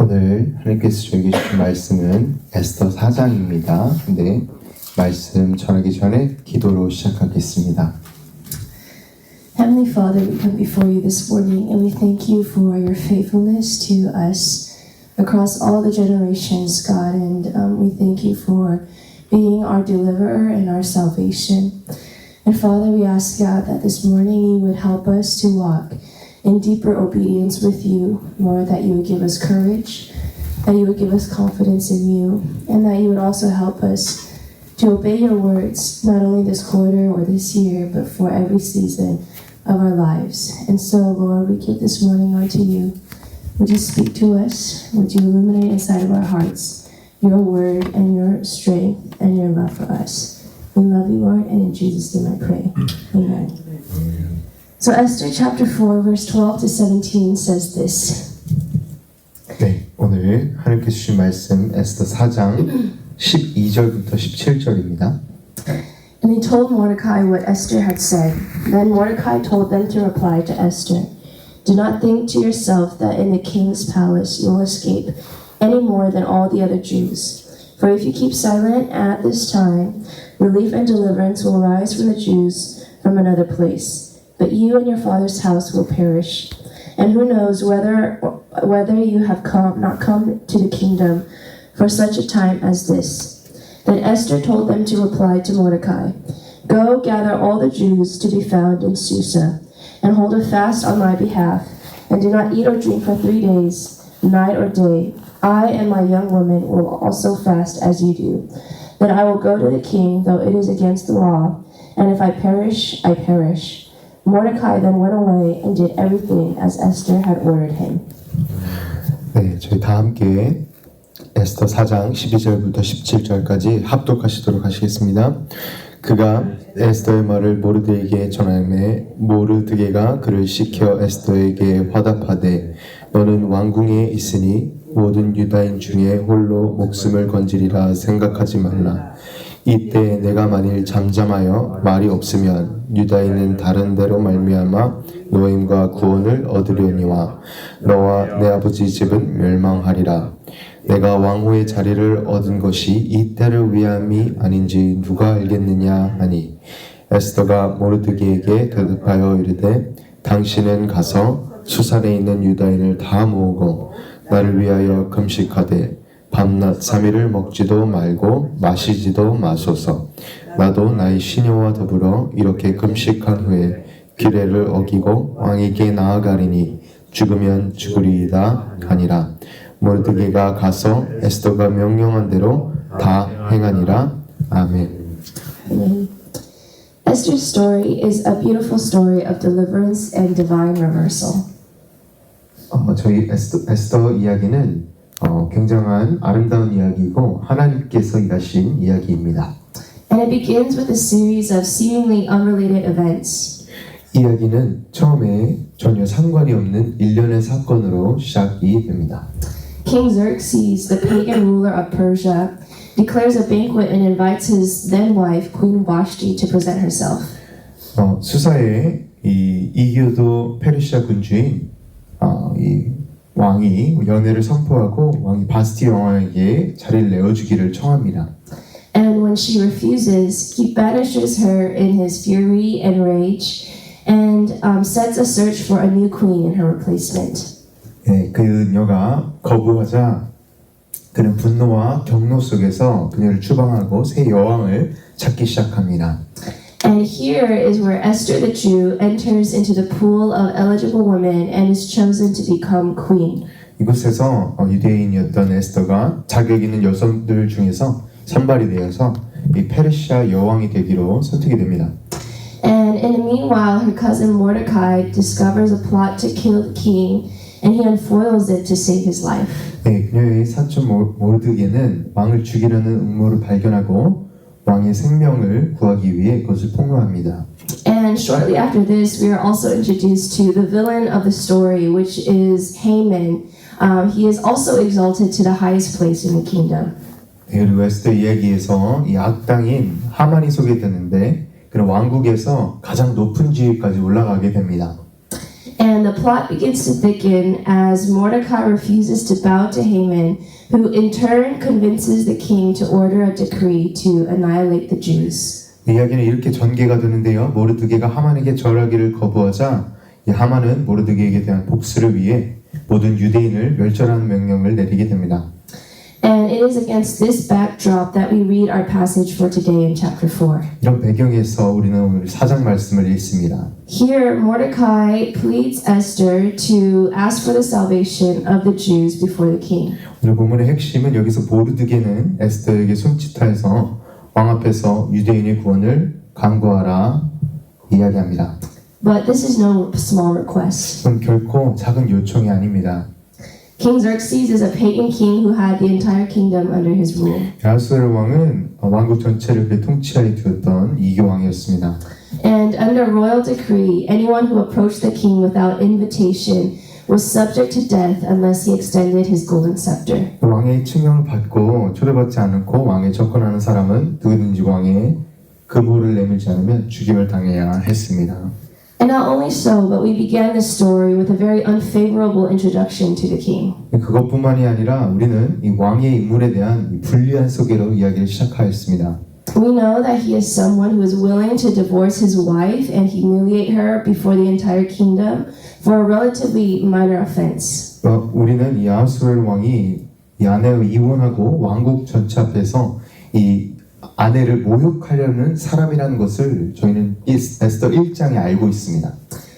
오늘 하나님께서 저에게 주신 말씀은 에스더 4장입니다. 근데 말씀 전하기 전에 기도로 시작하겠습니다. Heavenly Father, we come before you this morning and we thank you for your faithfulness to us across all the generations, God, and we thank you for being our deliverer and our salvation. And Father, we ask, God, that this morning you would help us to walk in deeper obedience with you, Lord, that you would give us courage, that you would give us confidence in you, and that you would also help us to obey your words, not only this quarter or this year, but for every season of our lives. And so, Lord, we give this morning unto you. Would you speak to us? Would you illuminate inside of our hearts your word and your strength and your love for us? We love you, Lord, and in Jesus' name I pray. Amen. So Esther chapter 4, verse 12 to 17 says this. 네, 오늘 하나님께서 주신 말씀 에스더 4장 12절부터 17절입니다. And they told Mordecai what Esther had said. Then Mordecai told them to reply to Esther, "Do not think to yourself that in the king's palace you will escape any more than all the other Jews. For if you keep silent at this time, relief and deliverance will rise from the Jews from another place. But you and your father's house will perish. And who knows whether you have not come to the kingdom for such a time as this." Then Esther told them to reply to Mordecai, "Go gather all the Jews to be found in Susa, and hold a fast on my behalf, and do not eat or drink for 3 days, night or day. I and my young women will also fast as you do. Then I will go to the king, though it is against the law, and if I perish, I perish." Mordecai then went away and did everything as Esther had ordered him. 네, 저희 다 함께 에스더 4장 12절부터 17절까지 합독하시도록 하시겠습니다. 그가 에스더의 말을 모르드에게 전하매 모르드게가 그를 시켜 에스더에게 화답하되 너는 왕궁에 있으니 모든 유다인 중에 홀로 목숨을 건지리라 생각하지 말라. 이때 내가 만일 잠잠하여 말이 없으면 유다인은 다른 데로 말미암아 노임과 구원을 얻으려니와 너와 내 아버지 집은 멸망하리라. 내가 왕후의 자리를 얻은 것이 이 때를 위함이 아닌지 누가 알겠느냐 하니 에스더가 모르드게에게 대답하여 이르되 당신은 가서 수산에 있는 유다인을 다 모으고 나를 위하여 금식하되 밤낮 3일을 먹지도 말고 마시지도 마소서. 나도 나의 시녀와 더불어 이렇게 금식한 후에 규례를 어기고 왕에게 나아가리니 죽으면 죽으리이다 하니라. 모르드게가 가서 에스더가 명령한 대로 다 행하니라. 아멘. Amen. Esther's story is a beautiful story of deliverance and divine reversal. 저희 에스더 이야기는 굉장한 아름다운 이야기이고 하나님께서 일하신 이야기입니다. And it begins with a series of seemingly unrelated events. 이야기는 처음에 전혀 상관이 없는 일련의 사건으로 시작이 됩니다. King Xerxes, the pagan ruler of Persia, declares a banquet and invites his then wife, Queen Vashti, to present herself. 수사에 이교도 페르시아 군주인 이 왕이 연회를 선포하고 왕이 바스티 왕에게 자리를 내어주기를 청합니다. And when she refuses, he banishes her in his fury and rage, and sets a search for a new queen in her replacement. 네, 그녀가 거부하자 그는 분노와 경로 속에서 그녀를 추방하고 새 여왕을 찾기 시작합니다. And here is where Esther the Jew enters into the pool of eligible women and is chosen to become queen. 이곳에서 유대인이었던 에스더가 자격 있는 여성들 중에서 선발이 되어서 이 페르시아 여왕이 되기로 선택이 됩니다. And in the meanwhile, her cousin Mordecai discovers a plot to kill the king, and he unfoils it to save his life. 네, 그녀의 사촌 모르드게는 왕을 죽이려는 음모를 발견하고 왕의 생명을 구하기 위해 그것을 폭로합니다. And shortly after this, we are also introduced to the villain of the story, which is Haman. He is also exalted to the highest place in the kingdom. 네, 그리고 에스더 이야기에서 이 악당인 하만이 소개되는데 그는 왕국에서 가장 높은 지위까지 올라가게 됩니다. And the plot begins to thicken as Mordecai refuses to bow to Haman, who in turn convinces the king to order a decree to annihilate the Jews. 이야기는 이렇게 전개가 되는데요. 모르드게가 하만에게 절하기를 거부하자 이 하만은 모르드게에게 대한 복수를 위해 모든 유대인을 멸절하는 명령을 내리게 됩니다. And it is against this backdrop that we read our passage for today in chapter 4. 이런 배경에서 우리는 오늘 4장 말씀을 읽습니다. Here, Mordecai pleads Esther to ask for the salvation of the Jews before the king. 오늘 본문의 핵심은 여기서 모르드게는 에스더에게 손짓하여서 왕 앞에서 유대인의 구원을 간구하라 이야기합니다. But this is no small request. 그건 결코 작은 요청이 아닙니다. King Xerxes is a pagan king who had the entire kingdom under his rule. 아하수에로 왕은 왕국 전체를 그의 통치하에 두었던 이교 왕이었습니다. And under royal decree, anyone who approached the king without invitation was subject to death unless he extended his golden scepter. 왕의 칭령을 받고 초대받지 않고 왕에 접근하는 사람은 누구든지 왕의 금호를 내밀지 않으면 죽임을 당해야 했습니다. And not only so, but we began this story with a very unfavorable introduction to the king. 그것뿐만이 아니라 우리는 이 왕의 인물에 대한 이 불리한 소개로 이야기를 시작하였습니다. We know that he is someone who is willing to divorce his wife and humiliate her before the entire kingdom for a relatively minor offense. 우리는 이 아하수에로 왕이 이 아내와 이혼하고 왕국 전체 앞에서 이 아내를 모욕하려는 사람이라는 것을 저희는 에스더 1장에 알고 있습니다.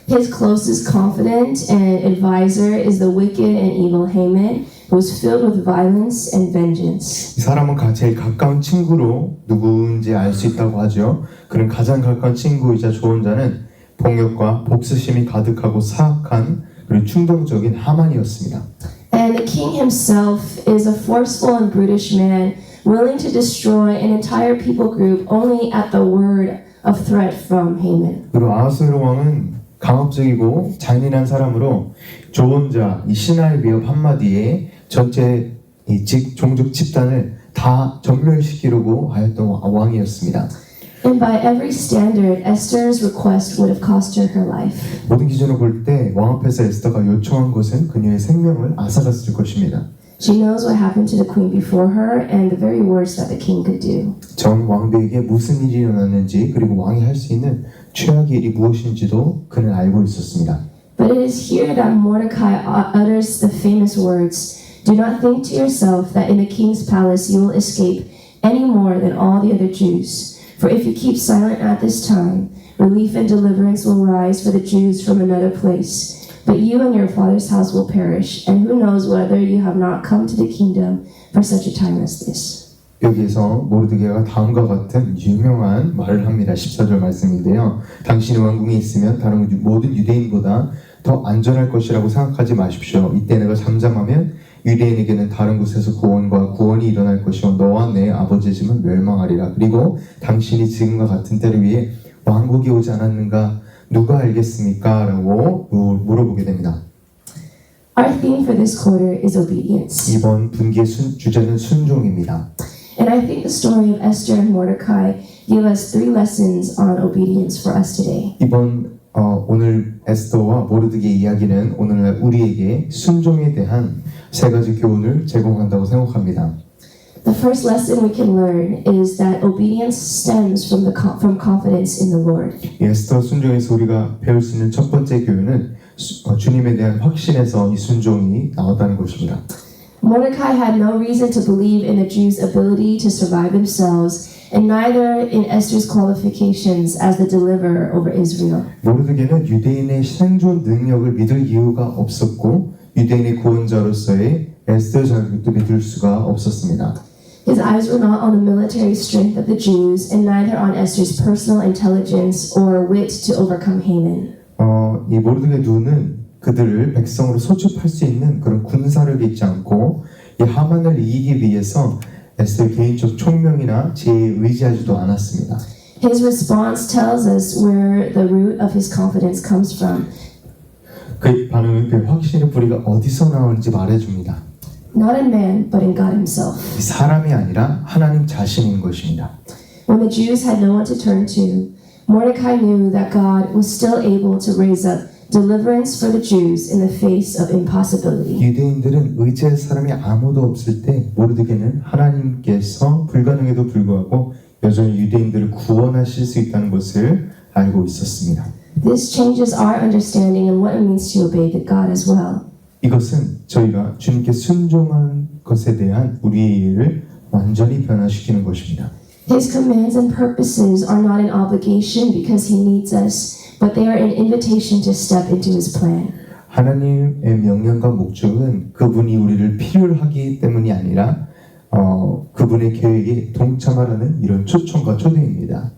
His closest confidant and advisor is the wicked and evil Haman, who is filled with violence and vengeance. 이 사람은 제일 가까운 친구로 누구인지 알 수 있다고 하죠. 그는 가장 가까운 친구이자 조언자는 폭력과 복수심이 가득하고 사악한 그리고 충동적인 하만이었습니다. And the king himself is a forceful and brutish man, willing to destroy an entire people group only at the word of threat from Haman. 그리고 아하수에로 왕은 강압적이고 잔인한 사람으로 조언자 이 신하의 위협 한마디에 전체 이 종족 집단을 다 전멸시키려고 하였던 왕이었습니다. And by every standard, Esther's request would have cost her her life. 모든 기준을 볼 때 왕 앞에서 에스더가 요청한 것은 그녀의 생명을 앗아갔을 것입니다. She knows what happened to the queen before her and the very worst that the king could do. 전 왕비에게 무슨 일이 일어났는지 그리고 왕이 할 수 있는 최악의 일이 무엇인지도 그는 알고 있었습니다. But it is here that Mordecai utters the famous words, "Do not think to yourself that in the king's palace you will escape any more than all the other Jews. For if you keep silent at this time, relief and deliverance will rise for the Jews from another place. But you and your father's house will perish, and who knows whether you have not come to the kingdom for such a time as this." 여기에서 모르드게가 다음과 같은 유명한 말을 합니다. 14절 말씀인데요. 당신이 왕궁에 있으면 다른 모든 유대인보다 더 안전할 것이라고 생각하지 마십시오. 이때 내가 잠잠하면 유대인에게는 다른 곳에서 구원이 일어날 것이요 너와 내 아버지의 집은 멸망하리라. 그리고 당신이 지금과 같은 때를 위해 왕국이 오지 않았는가 누가 알겠습니까? 라고 물어보게 됩니다. Our theme for this quarter is obedience. 이번 분기의 주제는 순종입니다. And I think the story of Esther and Mordecai give us 3 lessons on obedience for us today. 오늘 에스더와 모르드게 이야기는 오늘날 우리에게 순종에 대한 3가지 교훈을 제공한다고 생각합니다. The first lesson we can learn is that obedience stems from confidence in the Lord. 에스더 순종에서 우리가 배울 수 있는 첫 번째 교훈은 주님에 대한 확신에서 이 순종이 나왔다는 것입니다. Mordecai had no reason to believe in the Jews' ability to survive themselves, and neither in Esther's qualifications as the deliverer over Israel. 모르드게는 유대인의 생존 능력을 믿을 이유가 없었고 유대인의 구원자로서의 에스더 자격도 믿을 수가 없었습니다. His eyes were not on the military strength of the Jews, and neither on Esther's personal intelligence or wit to overcome Haman. 이 모르드게 눈은 그들을 백성으로 소집할 수 있는 그런 군사력이 있지 않고 이 하만을 이기기 위해서 에스더의 개인적 총명이나 지혜에 의지하지도 않았습니다. His response tells us where the root of his confidence comes from. 그의 반응은 그 확신의 뿌리가 어디서 나오는지 말해줍니다. Not in man, but in God himself. 이 사람이 아니라 하나님 자신인 것입니다. When the Jews had no one to turn to, Mordecai knew that God was still able to raise up deliverance for the Jews in the face of impossibility. 유대인들은 의지할 사람이 아무도 없을 때 모르드게는 하나님께서 불가능에도 불구하고 여전히 유대인들을 구원하실 수 있다는 것을 알고 있었습니다. This changes our understanding and what it means to obey the God as well. 이것은 저희가 주님께 순종한 것에 대한 우리의 이해를 완전히 변화시키는 것입니다. His commands and purposes are not an obligation because He needs us, but they are an invitation to step into His plan. 하나님의 명령과 목적은 그분이 우리를 필요로 하기 때문이 아니라 그분의 계획에 동참하라는 이런 초청과 초대입니다.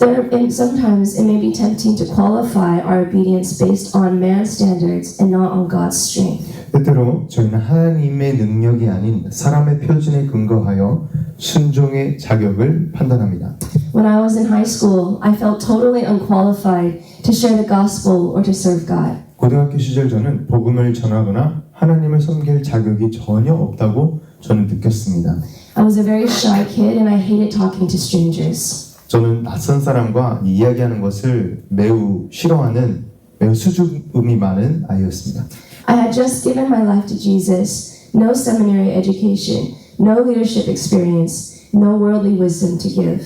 And sometimes it may be tempting to qualify our obedience based on man's standards and not on God's strength. 때때로 저희는 하나님의 능력이 아닌 사람의 표준에 근거하여 순종의 자격을 판단합니다. When I was in high school, I felt totally unqualified to share the gospel or to serve God. 고등학교 시절 저는 복음을 전하거나 하나님을 섬길 자격이 전혀 없다고 저는 느꼈습니다. I was a very shy kid and I hated talking to strangers. 저는 낯선 사람과 이야기하는 것을 매우 싫어하는 매우 수줍음이 많은 아이였습니다. I had just given my life to Jesus, no seminary education, no leadership experience, no worldly wisdom to give.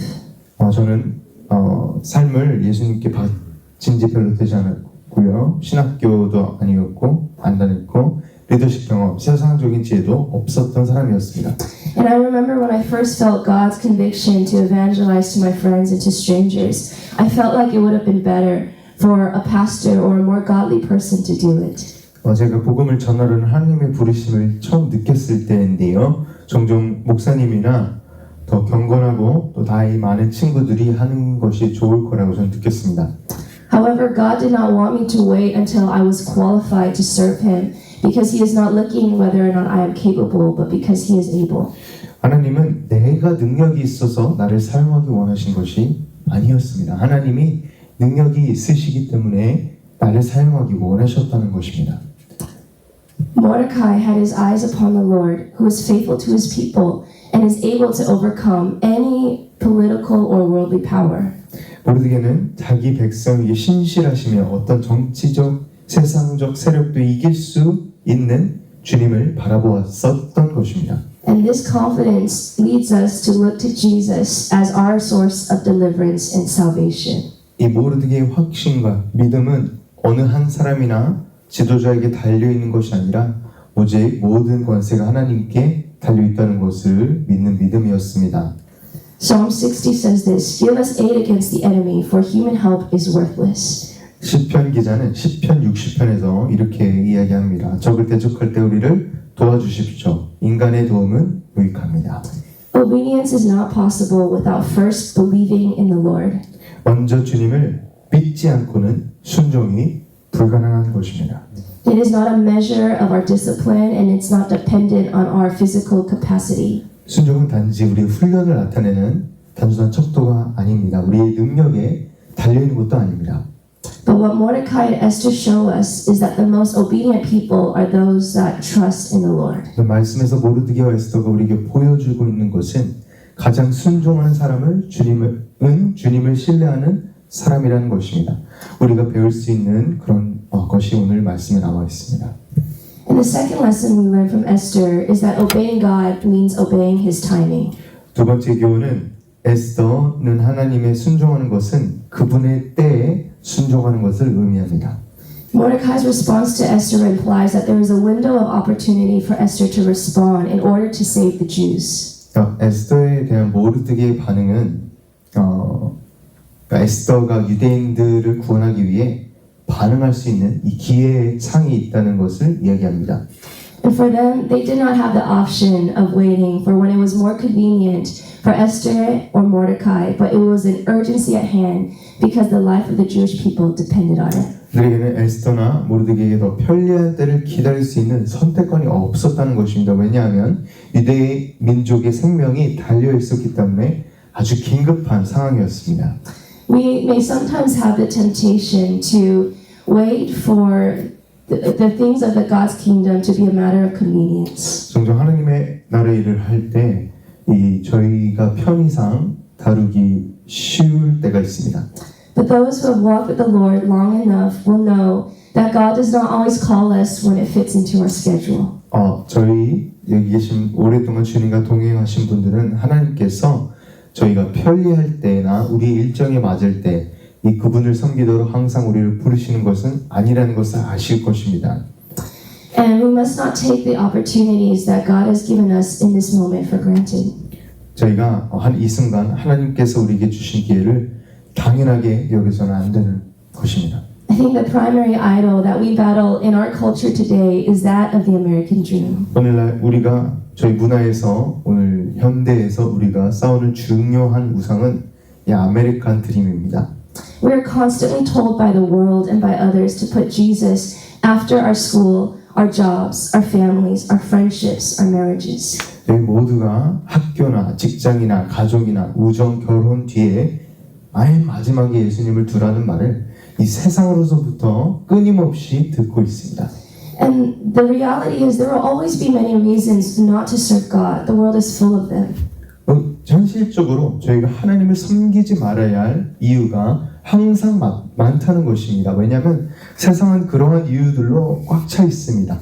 저는 삶을 예수님께 바친 지 별로 되지 않았고요. 신학교도 아니었고 안 다녔고 리더십 경험, 세상적인 지혜도 없었던 사람이었습니다. And I remember when I first felt God's conviction to evangelize to my friends and to strangers, I felt like it would have been better for a pastor or a more godly person to do it. 제가 복음을 전하려는 하나님의 부르심을 처음 느꼈을 때인데요. 종종 목사님이나 더 경건하고 또 나이 많은 친구들이 하는 것이 좋을 거라고 저는 느꼈습니다. However, God did not want me to wait until I was qualified to serve Him because He is not looking whether or not I am capable, but because He is able. 하나님은 내가 능력이 있어서 나를 사용하기 원하신 것이 아니었습니다. 하나님이 능력이 있으시기 때문에 나를 사용하기 원하셨다는 것입니다. Mordecai had his eyes upon the Lord, who is faithful to His people and is able to overcome any political or worldly power. 모르드게는 자기 백성에게 신실하시며 어떤 정치적, 세상적 세력도 이길 수 있는 주님을 바라보았었던 것입니다. And this confidence leads us to look to Jesus as our source of deliverance and salvation. 이 모르드게의 확신과 믿음은 어느 한 사람이나 지도자에게 달려 있는 것이 아니라 오직 모든 권세가 하나님께 달려 있다는 것을 믿는 믿음이었습니다. Psalm 60 says this, Give us aid against the enemy, for human help is worthless. 시편 기자는 시편 60편에서 이렇게 이야기합니다. 적을 대적할 때 우리를 도와주십시오. 인간의 도움은 유익합니다. Obedience is not possible without first believing in the Lord. 먼저 주님을 믿지 않고는 순종이 불가능한 것입니다. It is not a measure of our discipline and it's not dependent on our physical capacity. 순종은 단지 우리의 훈련을 나타내는 단순한 척도가 아닙니다. 우리의 능력에 달려있는 것도 아닙니다. But what Mordecai and Esther show us is that the most obedient people are those that trust in the Lord. 그 말씀에서 모르드게와 에스더가 우리에게 보여주고 있는 것은 가장 순종하는 사람을 주님을 신뢰하는 사람이라는 것입니다. 우리가 배울 수 있는 그런 것이 오늘 말씀에 나와 있습니다. And the second lesson we learn from Esther is that obeying God means obeying His timing. 두 번째 교훈은 에스더는 하나님의 순종하는 것은 그분의 때에 순종하는 것을 의미합니다. Mordecai's response to Esther implies that there is a window of opportunity for Esther to respond in order to save the Jews. 에스더에 대한 모르드게의 반응은 에스더가 유대인들을 구원하기 위해 반응할 수 있는 이 기회의 창이 있다는 것을 이야기합니다. And for them, they did not have the option of waiting for when it was more convenient for Esther or Mordecai, but it was an urgency at hand because the life of the Jewish people depended on it. 그들에게는 에스더나 모르드게에게 더 편리한 때를 기다릴 수 있는 선택권이 없었다는 것입니다. 왜냐하면 유대 민족의 생명이 달려 있었기 때문에 아주 긴급한 상황이었습니다. We may sometimes have the temptation to wait for the things of the God's kingdom to be a matter of convenience. 종종 하나님의 나라의 일을 할 때 저희가 편의상 다루기 쉬울 때가 있습니다. But those who have walked with the Lord long enough will know that God does not always call us when it fits into our schedule. 저희 여기 계신 오랫동안 주님과 동행하신 분들은 하나님께서 저희가 편리할 때나 우리 일정에 맞을 때 이 그분을 섬기도록 항상 우리를 부르시는 것은 아니라는 것을 아실 것입니다. And we must not take the opportunities that God has given us in this moment for granted. 저희가 한 이 순간 하나님께서 우리에게 주신 기회를 당연하게 여기서는 안 되는 것입니다. I think the primary idol that we battle in our culture today is that of the American dream. 오늘날 우리가 저희 문화에서 오늘 현대에서 우리가 싸우는 중요한 우상은 이 아메리칸 드림입니다. We are constantly told by the world and by others to put Jesus after our school, our jobs, our families, our friendships, our marriages. 저희 모두가 학교나 직장이나 가족이나 우정, 결혼 뒤에 아예 마지막에 예수님을 두라는 말을 이 세상으로서부터 끊임없이 듣고 있습니다. And the reality is there will always be many reasons not to serve God. The world is full of them. 현실적으로 저희가 하나님을 섬기지 말아야 할 이유가 항상 많다는 것입니다. 왜냐하면 세상은 그러한 이유들로 꽉 차 있습니다.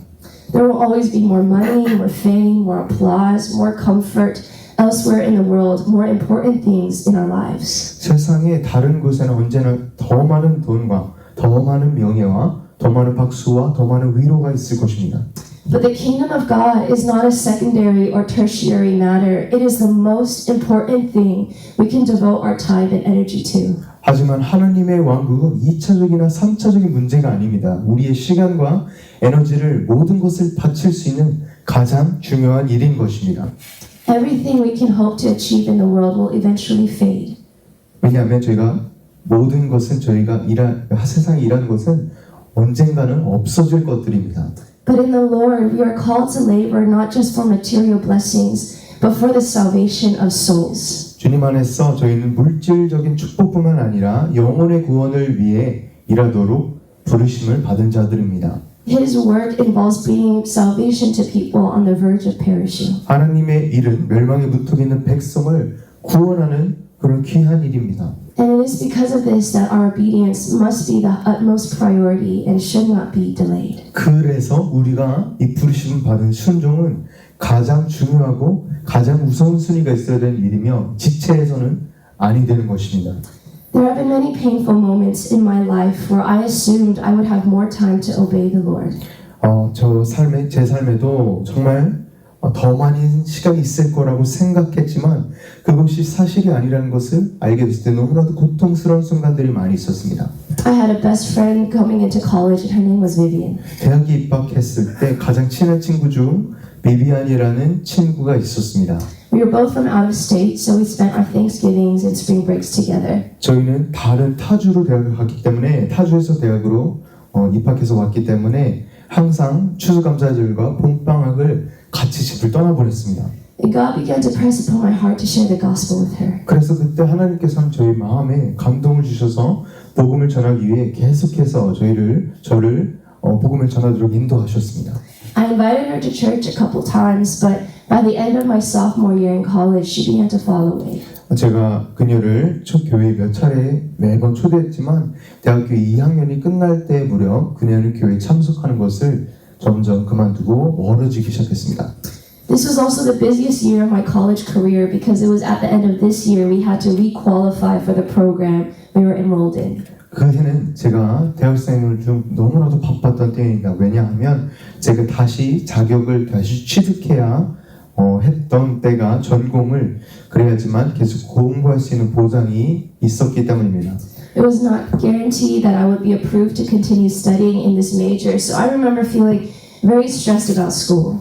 There will always be more money, more fame, more applause, more comfort elsewhere in the world, more important things in our lives. 세상의 다른 곳에는 언제나 더 많은 돈과 더 많은 명예와 더 많은 박수와 더 많은 위로가 있을 것입니다. But the kingdom of God is not a secondary or tertiary matter. It is the most important thing we can devote our time and energy to. 하지만 하나님의 왕국은 2차적이나 3차적인 문제가 아닙니다. 우리의 시간과 에너지를 모든 것을 바칠 수 있는 가장 중요한 일인 것입니다. Everything we can hope to achieve in the world will eventually fade. 왜냐하면 저희가 모든 것은 저희가 세상에 일하는 것은 언젠가는 없어질 것들입니다. But in the Lord, we are called to labor not just for material blessings, but for the salvation of souls. 주님 안에서 저희는 물질적인 축복뿐만 아니라 영혼의 구원을 위해 일하도록 부르심을 받은 자들입니다. His work involves bringing salvation to people on the verge of perishing. 하나님의 일은 멸망에 무턱 있는 백성을 구원하는 그런 귀한 일입니다. And it is because of this that our obedience must be the utmost priority and should not be delayed. 그래서 우리가 이 부르심 받은 순종은 가장 중요하고 가장 우선순위가 있어야 되는 일이며 지체해서는 아니 되는 것입니다. There have been many painful moments in my life where I assumed I would have more time to obey the Lord. 제 삶에도 정말 더 많은 시간이 있을 거라고 생각했지만 그것이 사실이 아니라는 것을 알게 됐을 때 너무나도 고통스러운 순간들이 많이 있었습니다. I had a best friend coming into college and her name was Vivian. 대학에 입학했을 때 가장 친한 친구 중 비비안이라는 친구가 있었습니다. We were both from out of state, so we spent our Thanksgivings and spring breaks together. 저희는 다른 타주로 대학을 갔기 때문에 타주에서 대학으로 입학해서 왔기 때문에 항상 추수감사절과 봄방학을 같이 집을 떠나보냈습니다. And God began to press upon my heart to share the gospel with her. 그래서 그때 하나님께서는 저희 마음에 감동을 주셔서 복음을 전하기 위해 계속해서 저를 복음을 전하도록 인도하셨습니다. I invited her to church a couple times, but by the end of my sophomore year in college, she began to fall away. 제가 그녀를 교회에 몇 차례 매번 초대했지만 대학교 2학년이 끝날 때 무렵 그녀는 교회에 참석하는 것을 점점 그만두고 멀어지기 시작했습니다. This was also the busiest year of my college career because it was at the end of this year we had to re-qualify for the program we were enrolled in. 그 해는 제가 대학생을 좀 너무나도 바빴던 때입니다. 왜냐하면 제가 다시 자격을 다시 취득해야 했던 때가 전공을 그래야지만 계속 공부할 수 있는 보장이 있었기 때문입니다. It was not guaranteed that I would be approved to continue studying in this major, so I remember feeling very stressed about school.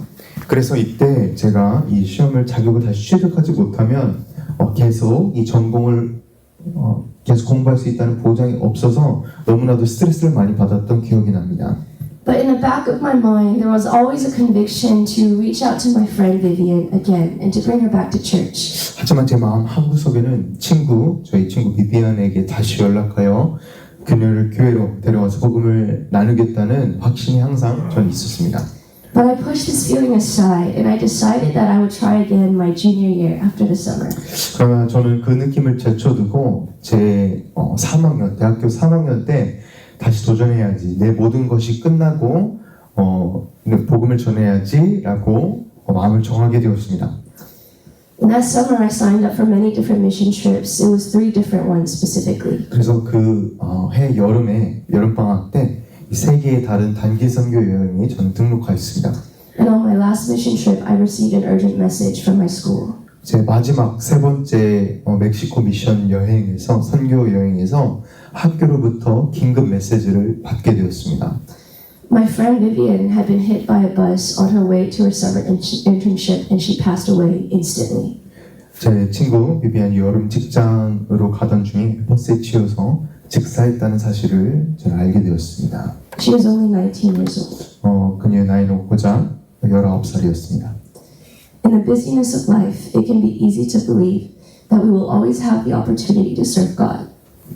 그래서 이때 제가 이 시험을 자격을 다시 취득하지 못하면 계속 이 전공을 계속 공부할 수 있다는 보장이 없어서 너무나도 스트레스를 많이 받았던 기억이 납니다. But in the back of my mind, there was always a conviction to reach out to my friend Vivian again and to bring her back to church. 하지만 제 마음 한구석에는 저희 친구 비비안에게 다시 연락하여 그녀를 교회로 데려와서 복음을 나누겠다는 확신이 항상 전 있었습니다. But I pushed this feeling aside and I decided that I would try again my junior year after the summer. 그러나 저는 그 느낌을 제쳐두고 제 3학년, 대학교 3학년 때 다시 도전해야지. 내 모든 것이 끝나고 복음을 전해야지라고 마음을 정하게 되었습니다. In that summer, I signed up for many different mission trips. It was 3 different ones specifically. 그래서 그 해 여름에 여름방학 때 이 세 개의 다른 단기 선교 여행에 저는 등록하였습니다. And on my last mission trip, I received an urgent message from my school. 제 마지막 세 번째 멕시코 미션 여행에서 선교 여행에서 학교로부터 긴급 메시지를 받게 되었습니다. My friend Vivian had been hit by a bus on her way to her summer internship and she passed away instantly. 제 친구 비비안이 여름 직장으로 가던 중에 버스에 치여서 직사했다는 사실을 제가 알게 되었습니다. She was only 19 years old. 그녀의 나이는 고작 19살이었습니다. In the busyness of life, it can be easy to believe that we will always have the opportunity to serve God.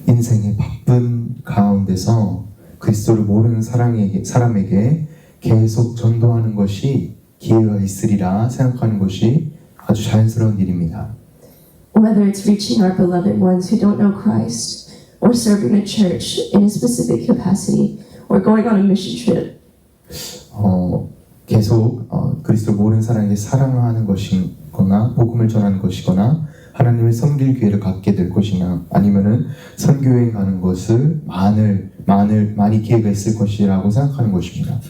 인생의 바쁜 가운데서 그리스도를 모르는 사람에게 계속 전도하는 것이 기회가 있으리라 생각하는 것이 아주 자연스러운 일입니다. Whether it's reaching our beloved ones who don't know Christ, or serving a church in a specific capacity, or going on a mission trip. 계속 그리스도 모르는 사람에게 사랑하는 것이거나 복음을 전하는 것이거나 하나님을 섬길 기회를 갖게 될 것이나 아니면은 선교여행 가는 것을 많이 기회가 있을 것이라고 생각하는 것입니다.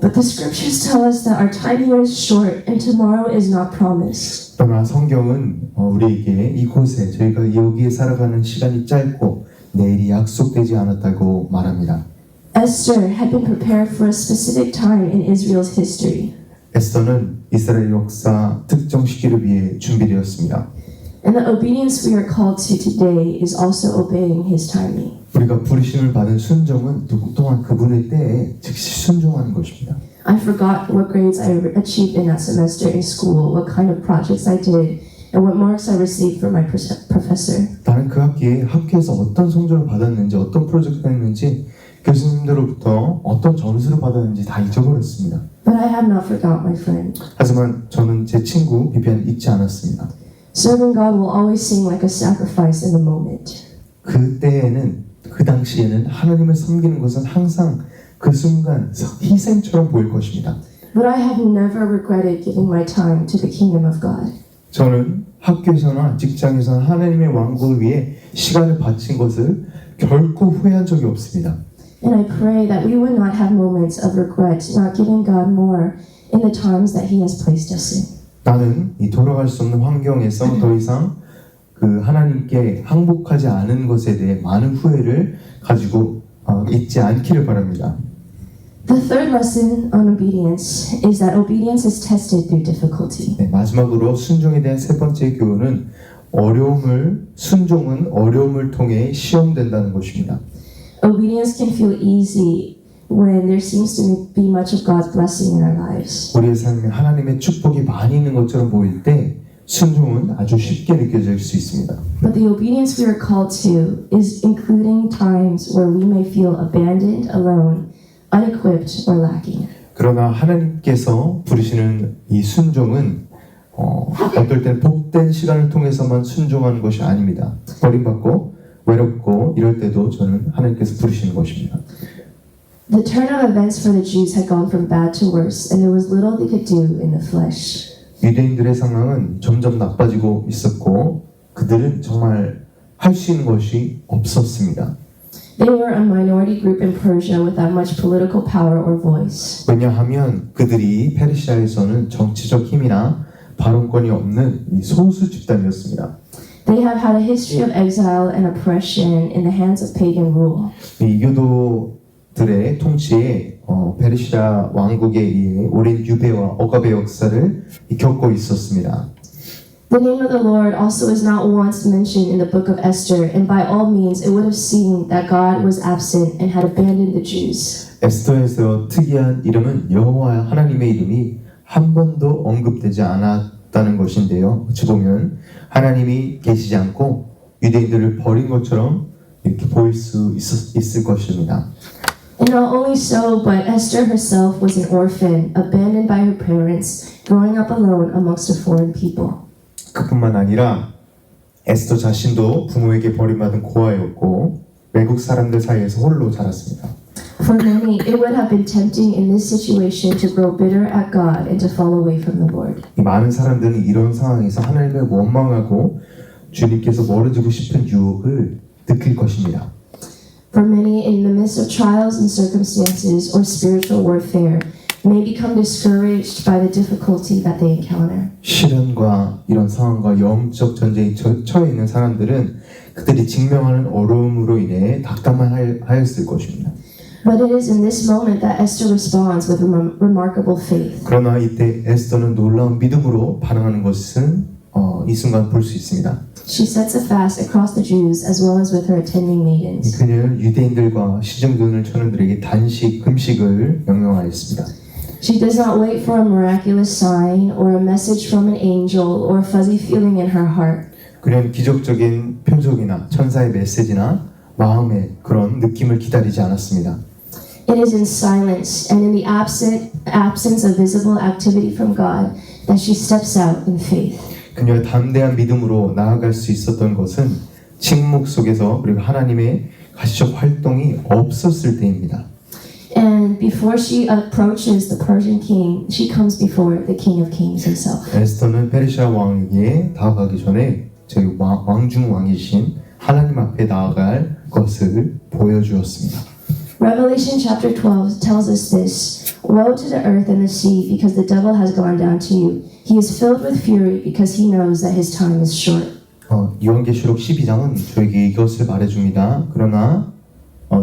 But the scriptures tell us that our time here is short and tomorrow is not promised. 그러나 성경은 우리에게 이곳에 저희가 여기에 살아가는 시간이 짧고 내일이 약속되지 않았다고 말합니다. Esther had been prepared for a specific time in Israel's history. 에스더는 이스라엘 역사 특정 시기를 위해 준비되었습니다. And the obedience we are called to today is also obeying His timing. 우리가 부르심을 받은 순종은 또한 그분의 때에 즉시 순종하는 것입니다. I forgot what grades I achieved in that semester in school, what kind of projects I did, and what marks I received from my professor. 나는 그 학기에 학교에서 어떤 성적을 받았는지, 어떤 프로젝트를 했는지, 교수님들로부터 어떤 점수를 받았는지 다 잊어버렸습니다. But I have not forgot my friend. 하지만 저는 제 친구 비비안 잊지 않았습니다. Serving God will always seem like a sacrifice in the moment. 그때에는 그 당시에는 하나님을 섬기는 것은 항상 그 순간 희생처럼 보일 것입니다. But I have never regretted giving my time to the kingdom of God. 저는 학교에서나 직장에서나 하나님의 왕국을 위해 시간을 바친 것을 결코 후회한 적이 없습니다. And I pray that we would not have moments of regret not giving God more in the times that He has placed us in. 나는 이 돌아갈 수 없는 환경에서 더 이상 그 하나님께 항복하지 않은 것에 대해 많은 후회를 가지고 있지 않기를 바랍니다. The third lesson on obedience is that obedience is tested through difficulty. 네, 마지막으로 순종에 대한 세 번째 교훈은 순종은 어려움을 통해 시험된다는 것입니다. Obedience can feel easy when there seems to be much of God's blessing in our lives. 우리의 삶에 하나님의 축복이 많이 있는 것처럼 보일 때 순종은 아주 쉽게 느껴질 수 있습니다. But the obedience we are called to is including times where we may feel abandoned, alone, unequipped, or lacking. 그러나 하나님께서 부르시는 이 순종은 어떨 땐 복된 시간을 통해서만 순종하는 것이 아닙니다. 버림받고 외롭고 이럴 때도 저는 하나님께서 부르시는 것입니다. The turn of events for the Jews had gone from bad to worse, and there was little they could do in the flesh. 유대인들의 상황은 점점 나빠지고 있었고 그들은 정말 할 수 있는 것이 없었습니다. They were a minority group in Persia without much political power or voice. 왜냐하면 그들이 페르시아에서는 정치적 힘이나 발언권이 없는 이 소수 집단이었습니다. They have had a history of exile and oppression in the hands of pagan rule. 이 이교도들의 통치에 페르시아 왕국에 의해 오랜 유배와 억압의 역사를 겪고 있었습니다. The name of the Lord also is not once mentioned in the book of Esther, and by all means it would have seemed that God was absent and had abandoned the Jews. 에스더에서 특이한 이름은 여호와 하나님의 이름이 한 번도 언급되지 않았다는 것인데요. 어찌 보면 하나님이 계시지 않고 유대인들을 버린 것처럼 이렇게 보일 수 있을 것입니다. And not only so, but Esther herself was an orphan, abandoned by her parents, growing up alone amongst a foreign people. 그뿐만 아니라 에스더 자신도 부모에게 버림받은 고아였고 외국 사람들 사이에서 홀로 자랐습니다. For many, it would have been tempting in this situation to grow bitter at God and to fall away from the Lord. 이 많은 사람들은 이런 상황에서 하나님을 원망하고 주님께서 멀어지고 싶은 유혹을 느낄 것입니다. For many, in the midst of trials and circumstances or spiritual warfare, may become discouraged by the difficulty that they encounter. 시련과 이런 상황과 영적 전쟁에 처해 있는 사람들은 그들이 직면하는 어려움으로 인해 낙담하였을 것입니다. But it is in this moment that Esther responds with remarkable faith. 그러나 이때 에스더는 놀라운 믿음으로 반응하는 것은 이 순간 볼 수 있습니다. She sets a fast across the Jews as well as with her attending maidens. 그녀는 유대인들과 시중돈을 처녀들에게 단식, 금식을 명령하였습니다. She does not wait for a miraculous sign or a message from an angel or a fuzzy feeling in her heart. 그녀는 기적적인 표적이나 천사의 메시지나 마음의 그런 느낌을 기다리지 않았습니다. It is in silence and in the absence of visible activity from God that she steps out in faith. 그녀의 담대한 믿음으로 나아갈 수 있었던 것은 침묵 속에서 그리고 하나님의 가시적 활동이 없었을 때입니다. And before she approaches the Persian king, she comes before the King of Kings himself. 에스더는 페르시아 왕에게 다가가기 전에 저희 왕중 왕이신 하나님 앞에 나아갈 것을 보여주었습니다. Revelation chapter 12 tells us this. Woe to the earth and the sea, because the devil has gone down to you. He is filled with fury because he knows that his time is short. 요한계시록 12장은 저에게 이것을 말해줍니다. 그러나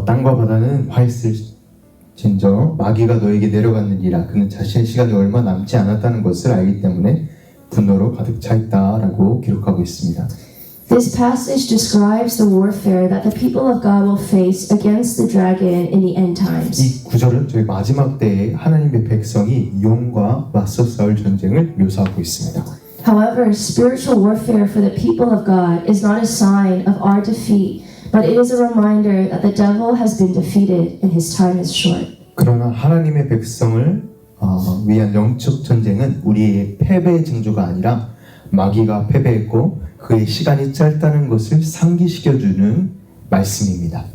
땅과 바다는 화했을진저 마귀가 너에게 내려갔느니라. 그는 자신의 시간이 얼마 남지 않았다는 것을 알기 때문에 분노로 가득 차 있다라고 기록하고 있습니다. This passage describes the warfare that the people of God will face against the dragon in the end times. 이 구절은 저희 마지막 때에 하나님의 백성이 용과 맞서 싸울 전쟁을 묘사하고 있습니다. However, spiritual warfare for the people of God is not a sign of our defeat, but it is a reminder that the devil has been defeated and his time is short. 그러나 하나님의 백성을 위한 영적 전쟁은 우리의 패배의 징조가 아니라 마귀가 패배했고 그의 시간이 짧다는 것을 상기시켜주는 말씀입니다.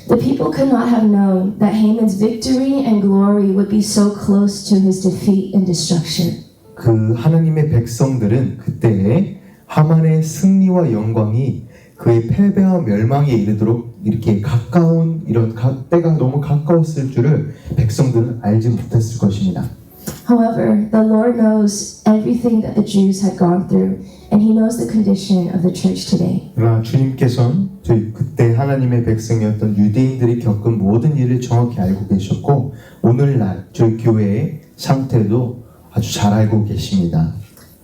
The people could not have known that Haman's victory and glory would be so close to his defeat and destruction. 그 하나님의 백성들은 그때에 하만의 승리와 영광이 그의 패배와 멸망에 이르도록 이렇게 가까운 이런 때가 너무 가까웠을 줄을 백성들은 알지 못했을 것입니다. However, the Lord knows everything that the Jews had gone through, and He knows the condition of the church today. 그러나 주님께서는 저희 그때 하나님의 백성이었던 유대인들이 겪은 모든 일을 정확히 알고 계셨고 오늘날 저희 교회의 상태도 아주 잘 알고 계십니다.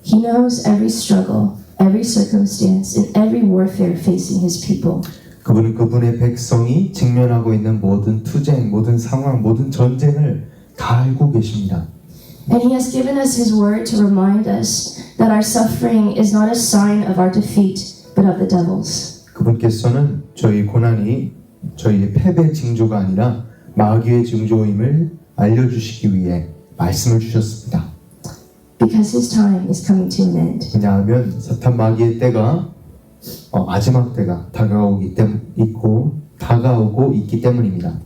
He knows every struggle, every circumstance, and every warfare facing His people. 그분은 그분의 백성이 직면하고 있는 모든 투쟁, 모든 상황, 모든 전쟁을 다 알고 계십니다. And He has given us His word to remind us that our suffering is not a sign of our defeat, but of the devil's. 그분께서는 저희 고난이 저희의 패배 징조가 아니라 마귀의 징조임을 알려주시기 위해 말씀을 주셨습니다. Because His time is coming to an end. 왜냐하면 사탄 마귀의 때가 마지막 때가 다가오고 있기 때문입니다.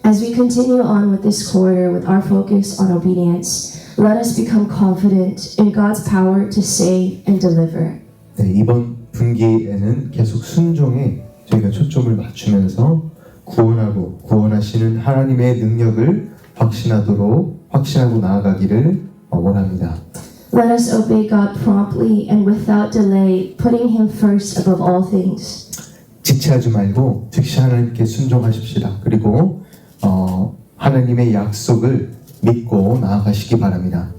As we continue on with this quarter with our focus on obedience, let us become confident in God's power to save and deliver. 네, 이번 분기에는 계속 순종에 저희가 초점을 맞추면서 구원하시는 하나님의 능력을 확신하고 나아가기를 원합니다. Let us obey God promptly and without delay, putting Him first above all things. 지체하지 말고 즉시 하나님께 순종하십시다. 그리고 하나님의 약속을 믿고 나아가시기 바랍니다.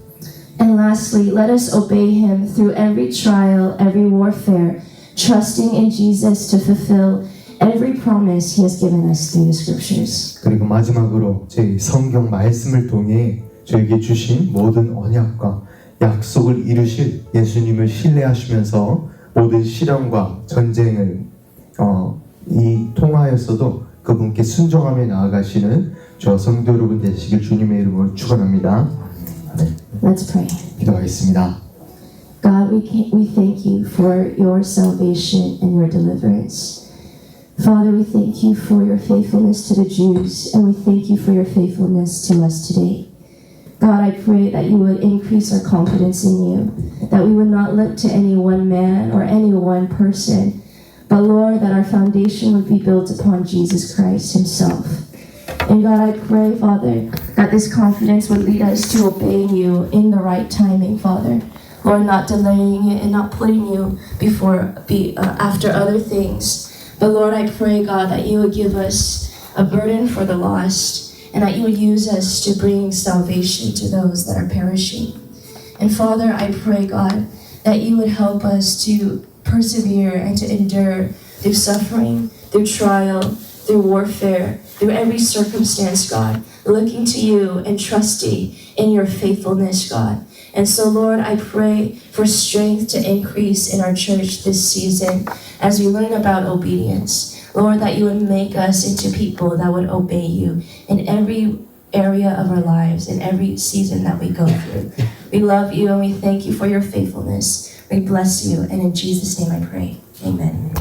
And lastly, let us obey Him through every trial, every warfare, trusting in Jesus to fulfill every promise He has given us through the Scriptures. 그리고 마지막으로 제 성경 말씀을 통해 저에게 주신 모든 언약과 약속을 이루실 예수님을 신뢰하시면서 모든 시련과 전쟁을 통하여서도 그분께 순종하며 나아가시는 저와 성도 여러분 되시길 주님의 이름으로 축원합니다. Let's pray. 기도하겠습니다. God, we thank you for your salvation and your deliverance. Father, we thank you for your faithfulness to the Jews, and we thank you for your faithfulness to us today. God, I pray that you would increase our confidence in you, that we would not look to any one man or any one person, but Lord, that our foundation would be built upon Jesus Christ himself. And God, I pray, Father, that this confidence would lead us to obeying you in the right timing, Father. Lord, not delaying it and not putting you after other things. But Lord, I pray, God, that you would give us a burden for the lost and that you would use us to bring salvation to those that are perishing. And Father, I pray, God, that you would help us to persevere and to endure through suffering, through trial, through warfare, through every circumstance, God, looking to you and trusting in your faithfulness, God. And so, Lord, I pray for strength to increase in our church this season as we learn about obedience. Lord, that you would make us into people that would obey you in every area of our lives, in every season that we go through. We love you and we thank you for your faithfulness. We bless you, and in Jesus' name I pray. Amen.